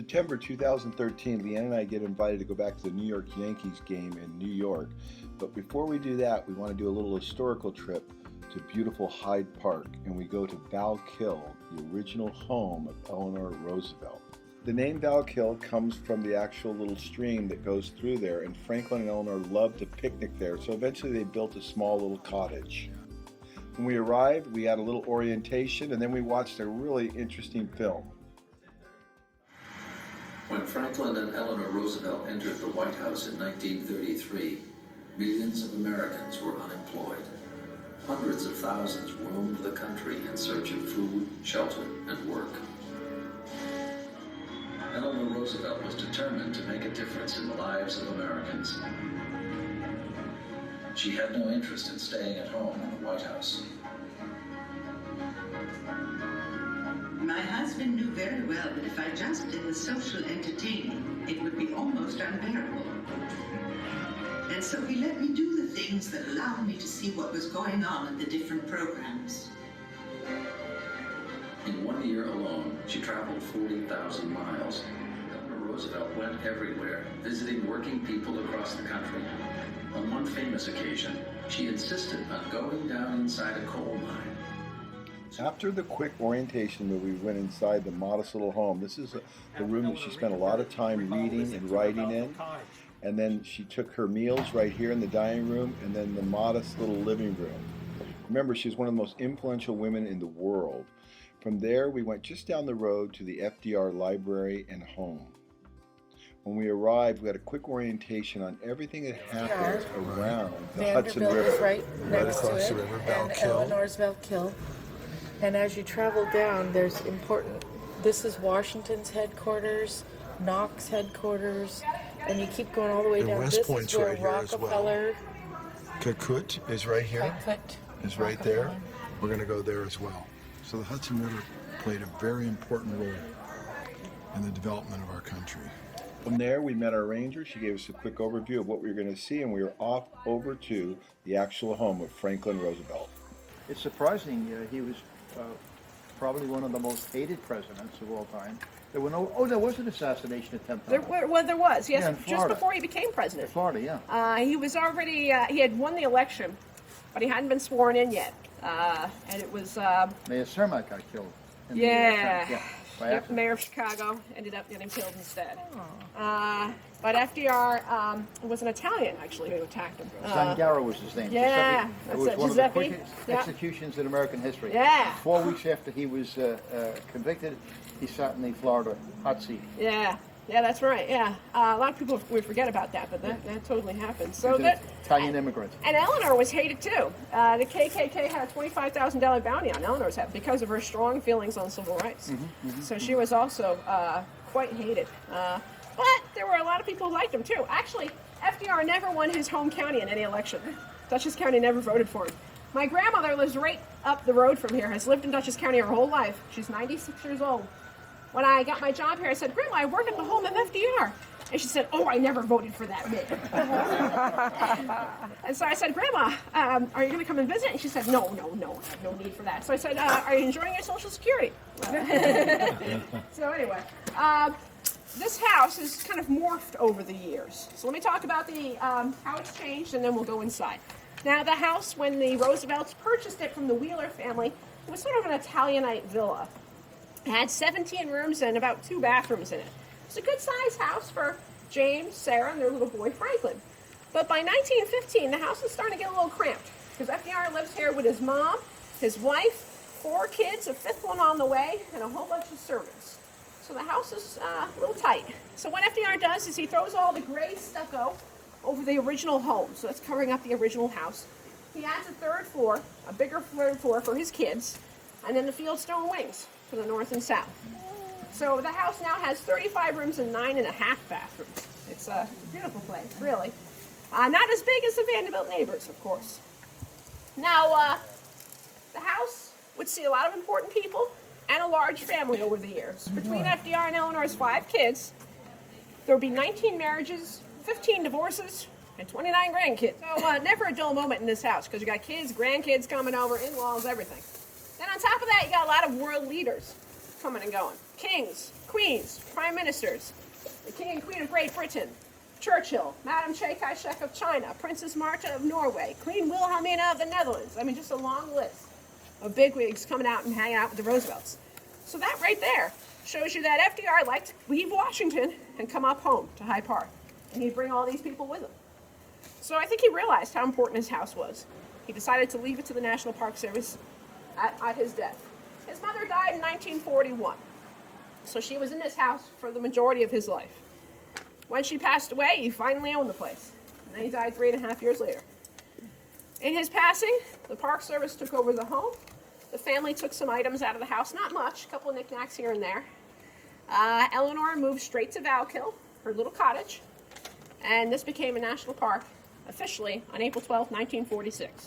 September 2013, Leanne and I get invited to go back to the New York Yankees game in New York. But before we do that, we want to do a little historical trip to beautiful Hyde Park, and we go to Val-Kill, the original home of Eleanor Roosevelt. The name Val-Kill comes from the actual little stream that goes through there, and Franklin and Eleanor loved to picnic there, so eventually they built a small little cottage. When we arrived, we had a little orientation, and then we watched a really interesting film. When Franklin and Eleanor Roosevelt entered the White House in 1933, millions of Americans were unemployed. Hundreds of thousands roamed the country in search of food, shelter, and work. Eleanor Roosevelt was determined to make a difference in the lives of Americans. She had no interest in staying at home in the White House. My husband knew very well that if I just did the social entertaining, it would be almost unbearable. And so he let me do the things that allowed me to see what was going on in the different programs. In 1 year alone, she traveled 40,000 miles. Eleanor Roosevelt went everywhere, visiting working people across the country. On one famous occasion, she insisted on going down inside a coal mine. After the quick orientation where we went inside the modest little home, this is the room that she spent a lot of time reading and writing in. And then she took her meals right here in the dining room, and then the modest little living room. Remember, she's one of the most influential women in the world. From there, we went just down the road to the FDR library and home. When we arrived, we had a quick orientation on everything that happened around the Hudson Vanderbilt River. is right next across to the it, river, and Val-Kill. Eleanor's Val-Kill. And as you travel down, there's important, this is Washington's headquarters, Knox headquarters, and you keep going all the way And down. West This Point's is where right here as well. Rockefeller, Kakut is right here, is right there. Rockefeller. We're going to go there as well. So the Hudson River played a very important role in the development of our country. From there, we met our ranger. She gave us a quick overview of what we were going to see, and we were off over to the actual home of Franklin Roosevelt. It's surprising. He was probably one of the most hated presidents of all time. There was an assassination attempt on him. There was, yes, Yeah, in just Florida. before he became In president. Florida, yeah. He was already, he had won the election, but he hadn't been sworn in yet. And it was, Mayor Cermak got killed. in the yeah, attempt, by Yep, accident. mayor of Chicago ended up getting killed instead. But FDR was an Italian, actually, who attacked him. Zangaro was his name. yeah, It that's was it, one of the Giuseppe. quickest Yeah. executions in American history. Yeah. 4 weeks after he was convicted, he sat in the Florida hot seat. Yeah, that's right, yeah. A lot of people would forget about that, but that totally happened. He So was an that, Italian immigrant. and Eleanor was hated too. The KKK had a $25,000 bounty on Eleanor's head because of her strong feelings on civil rights. So she was also quite hated. But there were a lot of people who liked him too. Actually, FDR never won his home county in any election. Dutchess County never voted for him. My grandmother lives right up the road from here, has lived in Dutchess County her whole life. She's 96 years old. When I got my job here, I said, Grandma, I work at the home of FDR. And she said, oh, I never voted for that man. And so I said, Grandma, are you going to come and visit? And she said, no, I have no need for that. So I said, are you enjoying your Social Security? So anyway, this house has kind of morphed over the years. So let me talk about how it's changed, and then we'll go inside. Now, the house, when the Roosevelts purchased it from the Wheeler family, it was sort of an Italianite villa. It had 17 rooms and about 2 bathrooms in it. It's a good-sized house for James, Sarah, and their little boy, Franklin. But by 1915, the house is starting to get a little cramped because FDR lives here with his mom, his wife, 4 kids, a 5th one on the way, and a whole bunch of servants. So the house is a little tight. So what FDR does is he throws all the gray stucco over the original home. So that's covering up the original house. He adds a 3rd floor, a bigger 3rd floor for his kids, and then the fieldstone wings for the north and south. So the house now has 35 rooms and 9.5 bathrooms. It's a beautiful place, really. Not as big as the Vanderbilt neighbors, of course. Now, the house would see a lot of important people and a large family over the years. Between FDR and Eleanor's 5 kids, there would be 19 marriages, 15 divorces, and 29 grandkids. So never a dull moment in this house because you got kids, grandkids coming over, in-laws, everything. Then on top of that, you got a lot of world leaders coming and going. Kings, queens, prime ministers, the King and Queen of Great Britain, Churchill, Madame Chiang Kai-shek of China, Princess Marta of Norway, Queen Wilhelmina of the Netherlands. I mean, just a long list of bigwigs coming out and hanging out with the Roosevelts. So that right there shows you that FDR liked to leave Washington and come up home to Hyde Park. And he'd bring all these people with him. So I think he realized how important his house was. He decided to leave it to the National Park Service at his death. His mother died in 1941. So she was in this house for the majority of his life. When she passed away, he finally owned the place. And then he died 3.5 years later. In his passing, the Park Service took over the home. The family took some items out of the house, not much, a couple of knickknacks here and there. Eleanor moved straight to Val-Kill, her little cottage, and this became a national park officially on April 12, 1946.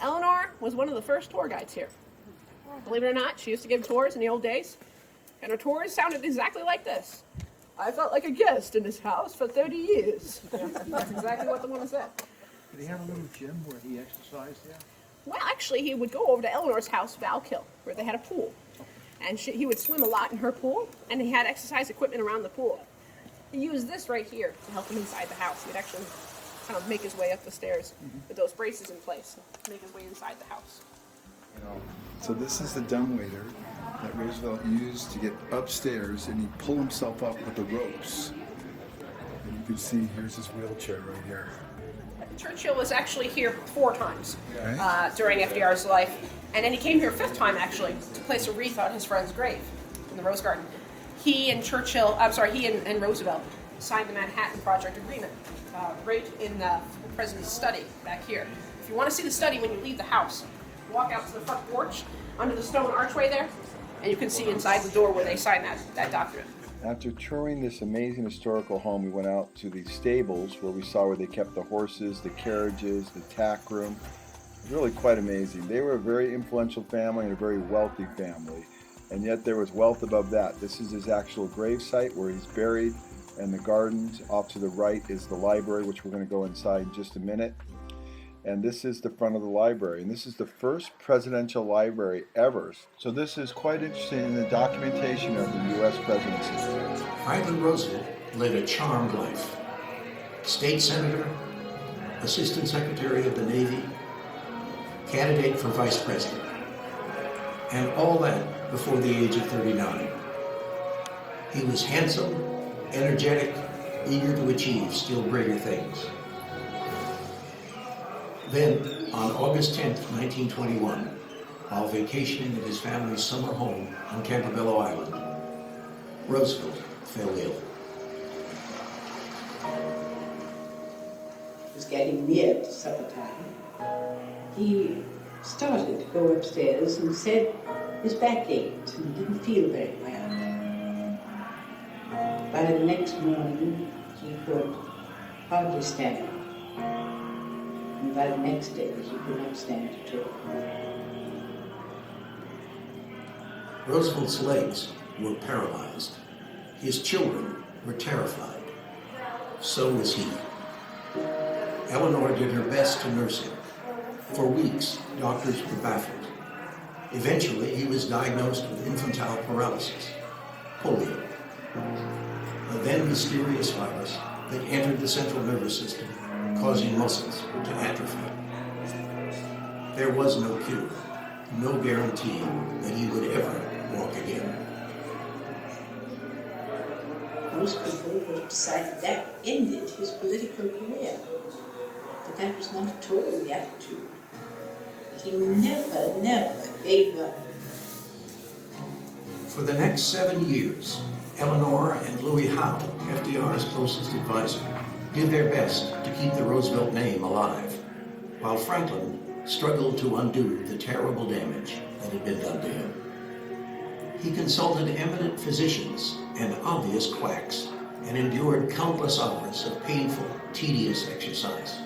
Eleanor was one of the first tour guides here. Believe it or not, she used to give tours in the old days, and her tours sounded exactly like this. I felt like a guest in this house for 30 years. That's exactly what the woman said. Did he have a little gym where he exercised there? Well, actually, he would go over to Eleanor's house, Val-Kill, where they had a pool. And he would swim a lot in her pool, and he had exercise equipment around the pool. He used this right here to help him inside the house. He'd actually kind of make his way up the stairs with those braces in place, make his way inside the house. So this is the dumbwaiter that Roosevelt used to get upstairs, and he'd pull himself up with the ropes. And you can see here's his wheelchair right here. Churchill was actually here 4 times Right. during FDR's life, and then he came here a 5th time actually to place a wreath on his friend's grave in the Rose Garden. He and Roosevelt signed the Manhattan Project Agreement right in the president's study back here. If you want to see the study when you leave the house, walk out to the front porch under the stone archway there, and you can see inside the door where they signed that document. After touring this amazing historical home, we went out to the stables where we saw where they kept the horses, the carriages, the tack room. It was really quite amazing. They were a very influential family and a very wealthy family, and yet there was wealth above that. This is his actual grave site where he's buried, and the gardens off to the right is the library, which we're going to go inside in just a minute. And this is the front of the library, and this is the first presidential library ever. So this is quite interesting in the documentation of the U.S. presidency. Franklin Roosevelt led a charmed life. State Senator, Assistant Secretary of the Navy, candidate for Vice President, and all that before the age of 39. He was handsome, energetic, eager to achieve still greater things. Then, on August 10, 1921, while vacationing at his family's summer home on Campobello Island, Roosevelt fell ill. It was getting near to supper time. He started to go upstairs and said his back ached and he didn't feel very well. By the next morning, he could hardly stand. And by the next day, he could not stand at all. Roosevelt's legs were paralyzed. His children were terrified. So was he. Eleanor did her best to nurse him. For weeks, doctors were baffled. Eventually, he was diagnosed with infantile paralysis, polio, a then mysterious virus that entered the central nervous system, causing muscles to atrophy. There was no cure, no guarantee that he would ever walk again. Most people would have decided that ended his political career. But that was not at all the attitude. He never gave up. For the next 7 years, Eleanor and Louis Howe, FDR's closest advisor, did their best to keep the Roosevelt name alive, while Franklin struggled to undo the terrible damage that had been done to him. He consulted eminent physicians and obvious quacks and endured countless hours of painful, tedious exercise.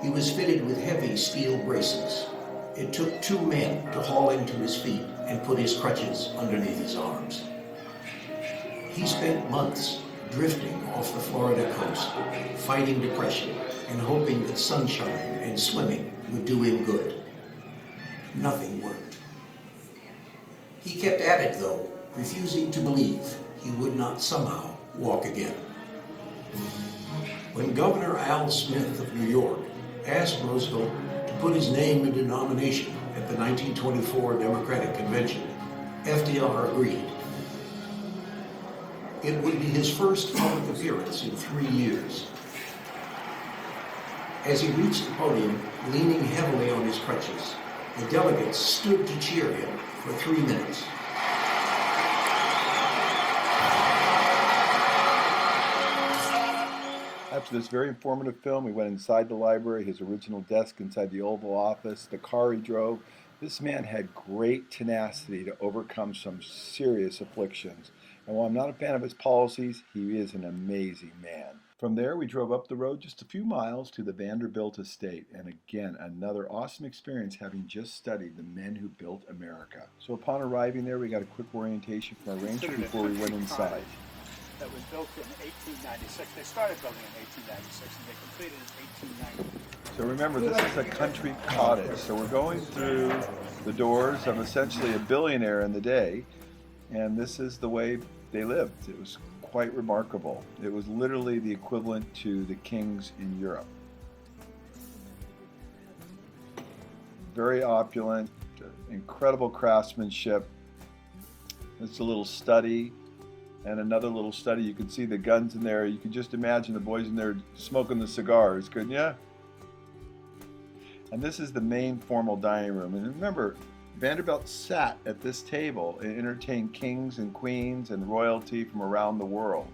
He was fitted with heavy steel braces. It took 2 men to haul him to his feet and put his crutches underneath his arms. He spent months drifting off the Florida coast, fighting depression and hoping that sunshine and swimming would do him good. Nothing worked. He kept at it, though, refusing to believe he would not somehow walk again. When Governor Al Smith of New York asked Roosevelt to put his name into nomination at the 1924 Democratic Convention, FDR agreed. It would be his first public appearance in 3 years. As he reached the podium, leaning heavily on his crutches, the delegates stood to cheer him for 3 minutes. After this very informative film, we went inside the library, his original desk inside the Oval Office, the car he drove. This man had great tenacity to overcome some serious afflictions. And while I'm not a fan of his policies, he is an amazing man. From there, we drove up the road just a few miles to the Vanderbilt Estate. And again, another awesome experience having just studied the men who built America. So upon arriving there, we got a quick orientation from our ranger before we went inside. That was built in 1896. They started building in 1896 and they completed in 1890. So remember, this is a country cottage. So we're going through the doors of essentially a billionaire in the day, and this is the way they lived. It was quite remarkable. It was literally the equivalent to the kings in Europe. Very opulent, incredible craftsmanship. It's a little study. And another little study, you can see the guns in there. You can just imagine the boys in there smoking the cigars, couldn't you? And this is the main formal dining room. And remember, Vanderbilt sat at this table and entertained kings and queens and royalty from around the world.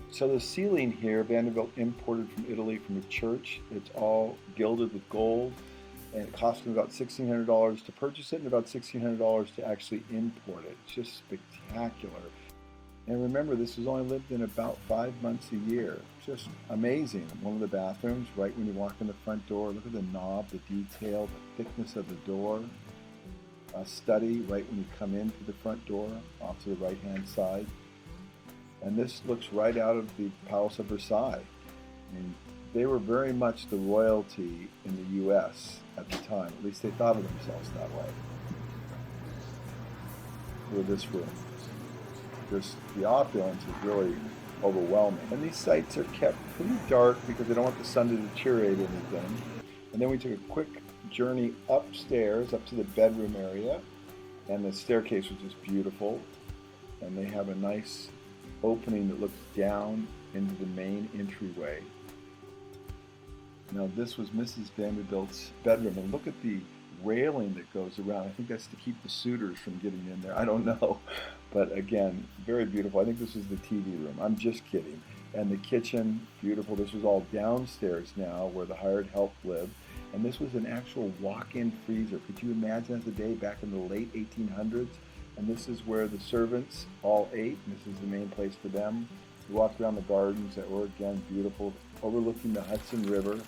So the ceiling here, Vanderbilt imported from Italy from a church. It's all gilded with gold. And it cost them about $1,600 to purchase it and about $1,600 to actually import it. It's just spectacular. And remember, this was only lived in about 5 months a year. Just amazing. One of the bathrooms, right when you walk in the front door, look at the knob, the detail, the thickness of the door. A study right when you come into the front door, off to the right-hand side. And this looks right out of the Palace of Versailles. I mean, they were very much the royalty in the U.S. at the time. At least they thought of themselves that way. With this room. The opulence is really overwhelming. And these sites are kept pretty dark because they don't want the sun to deteriorate anything. And then we took a quick journey upstairs, up to the bedroom area. And the staircase was just beautiful. And they have a nice opening that looks down into the main entryway. Now this was Mrs. Vanderbilt's bedroom. And look at the railing that goes around. I think that's to keep the suitors from getting in there. I don't know. But again, very beautiful. I think this is the TV room. I'm just kidding. And the kitchen, beautiful. This was all downstairs now where the hired help lived. And this was an actual walk-in freezer. Could you imagine that today back in the late 1800s? And this is where the servants all ate. And this is the main place for them. We walked around the gardens that were, again, beautiful, overlooking the Hudson River.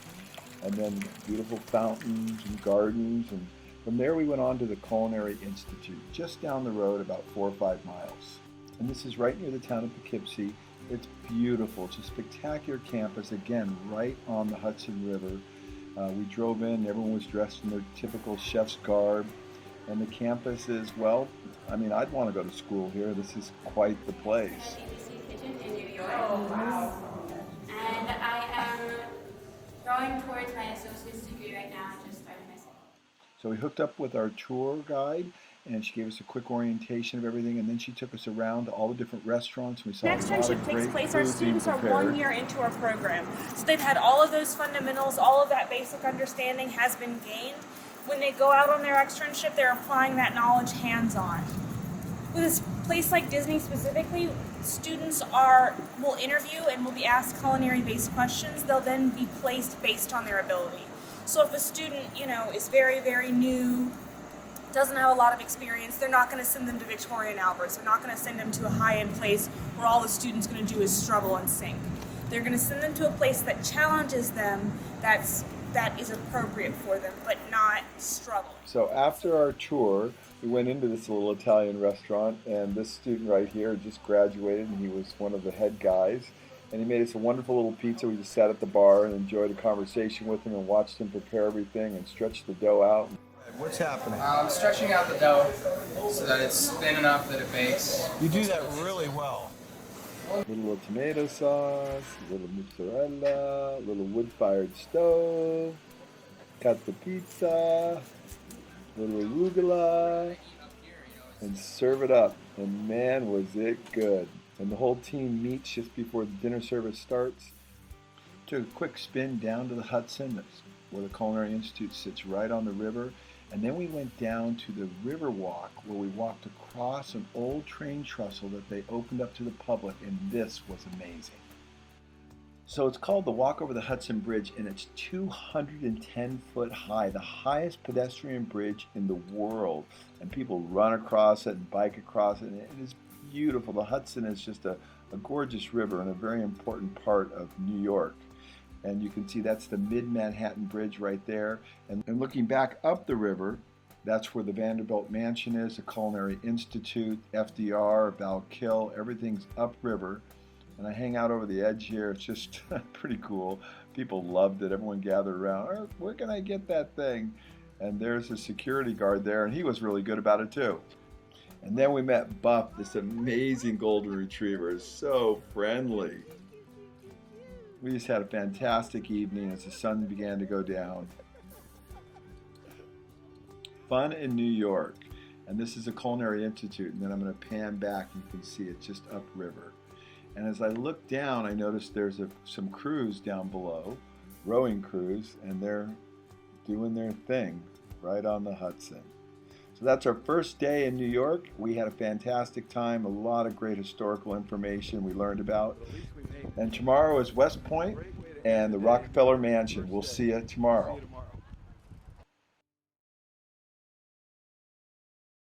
And then beautiful fountains and gardens. And from there we went on to the Culinary Institute, just down the road about 4 or 5 miles. And this is right near the town of Poughkeepsie. It's beautiful. It's a spectacular campus, again, right on the Hudson River. We drove in, everyone was dressed in their typical chef's garb. And the campus is, well, I mean, I'd want to go to school here. This is quite the place. Kitchen in New York. Oh, wow. And I am going towards my associate's degree right now. I just started my second. So we hooked up with our tour guide, and she gave us a quick orientation of everything, and then she took us around to all the different restaurants. We saw Next a lot internship of takes great place. Our food being students are prepared. 1 year into our program. So they've had all of those fundamentals, all of that basic understanding has been gained. When they go out on their externship, they're applying that knowledge hands-on. With a place like Disney specifically, students will interview and will be asked culinary-based questions. They'll then be placed based on their ability. So if a student, is very, very new, doesn't have a lot of experience, they're not going to send them to Victoria and Albert's. They're not going to send them to a high-end place where all the student's going to do is struggle and sink. They're going to send them to a place that challenges them, that is appropriate for them, but not struggle. So after our tour, we went into this little Italian restaurant, and this student right here just graduated, and he was one of the head guys. And he made us a wonderful little pizza. We just sat at the bar and enjoyed a conversation with him and watched him prepare everything and stretch the dough out. What's happening? I'm stretching out the dough so that it's thin enough that it bakes. You do that really well. Little tomato sauce, little mozzarella, little wood-fired stove, cut the pizza, little arugula, and serve it up. And man, was it good. And the whole team meets just before the dinner service starts. Took a quick spin down to the Hudson, that's where the Culinary Institute sits right on the river. And then we went down to the river walk where we walked across an old train trestle that they opened up to the public, and this was amazing. So it's called the Walk Over the Hudson Bridge, and it's 210 foot high, the highest pedestrian bridge in the world. And people run across it and bike across it, and it is beautiful. The Hudson is just a gorgeous river and a very important part of New York. And you can see that's the Mid-Manhattan Bridge right there. And looking back up the river, that's where the Vanderbilt Mansion is, the Culinary Institute, FDR, Val-Kill, everything's upriver. And I hang out over the edge here. It's just pretty cool. People loved it. Everyone gathered around. Oh, where can I get that thing? And there's a security guard there, and he was really good about it too. And then we met Buff, this amazing golden retriever. So friendly. We just had a fantastic evening as the sun began to go down. Fun in New York. And this is the Culinary Institute. And then I'm going to pan back and you can see it just upriver. And as I look down, I noticed there's some crews down below, rowing crews, and they're doing their thing right on the Hudson. So that's our first day in New York. We had a fantastic time, a lot of great historical information we learned about. And tomorrow is West Point and the Rockefeller Mansion. We'll see you tomorrow.